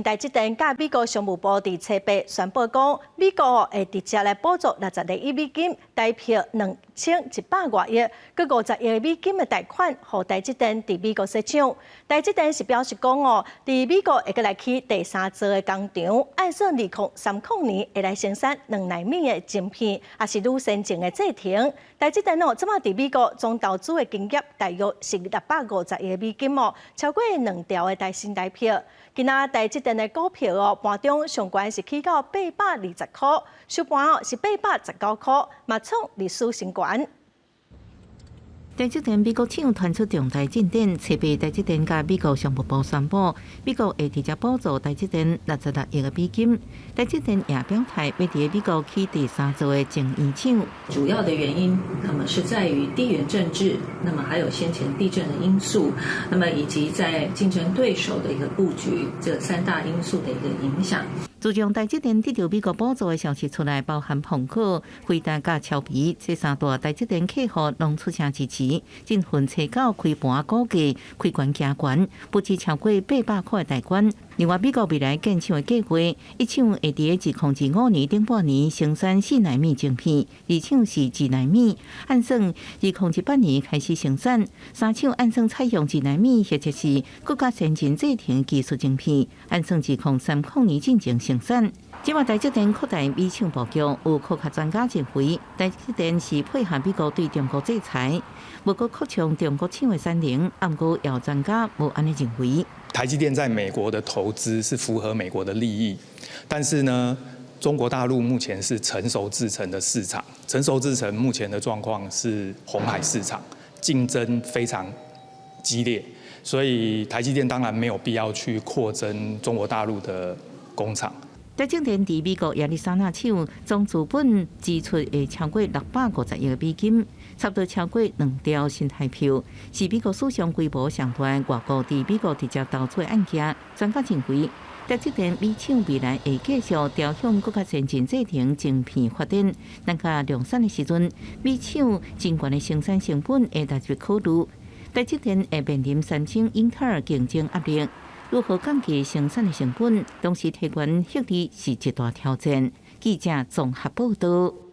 台积电甲美国商务部伫七八宣布讲，美国会直接来补助60亿美金，代票2100多亿，佮50亿美金的贷款，予台积电伫美国设厂。台积电是表示讲哦，伫美国会佮来起第3座的工厂，按说2030年会来生产2奈米的晶片，也是愈先进的制程。台积电即马伫美国总投资的金额大约是650亿美金哦，超过2条的台新台票。今仔台积电的股票哦，盘中上悬是起到820块，收盘哦是819块，嘛创历史新高。台积电美国厂传出重大进展，七八台积电甲美国商务部宣布，美国会直接补助台积电66亿的美金。台积电也表态要伫美国起第3座的晶圆厂。主要的原因，那么是在于地缘政治，那么还有先前地震的因素，那么以及在竞争对手的一个布局，这3大因素的一个影响。自从台积电得到美国补助的消息出来，包含苹果、飞达甲超皮这3大台积电客户拢出声支持，振奋车到开盘股价开悬加悬，不止超过800块的大关。另外，美国未来建厂的计划，一厂会伫2025年顶半年生产4奈米晶片，2厂是2奈米，按算2018年开始生产，3厂按算采用2奈米或者是更加先进制程技术晶片，按算2030年进行生产。即马台积电扩大美厂布局，有科学专家认为，台积电是配合美国对中国制裁，无过扩充中国厂的产能。不过，也有专家无安尼认为。台积电在美国的投资是符合美国的利益，但是呢，中国大陆目前是成熟制程的市场，成熟制程目前的状况是红海市场，竞争非常激烈，所以台积电当然没有必要去扩增中国大陆的工厂。台积电伫美国亚利桑那厂总资本支出会超过650亿美金，差不多超过2条新台票，是美国史上规模上大外国伫美国直接投资的案件。专家认为，台积电美厂未来会继续朝向更加先进制程晶片发展，但甲量产的时阵，美厂真悬的生产成本会纳入考虑。台积电会面临3星、英特尔竞争压力。如何降低生产的成本，同时提悬效率是一大挑战。记者综合报道。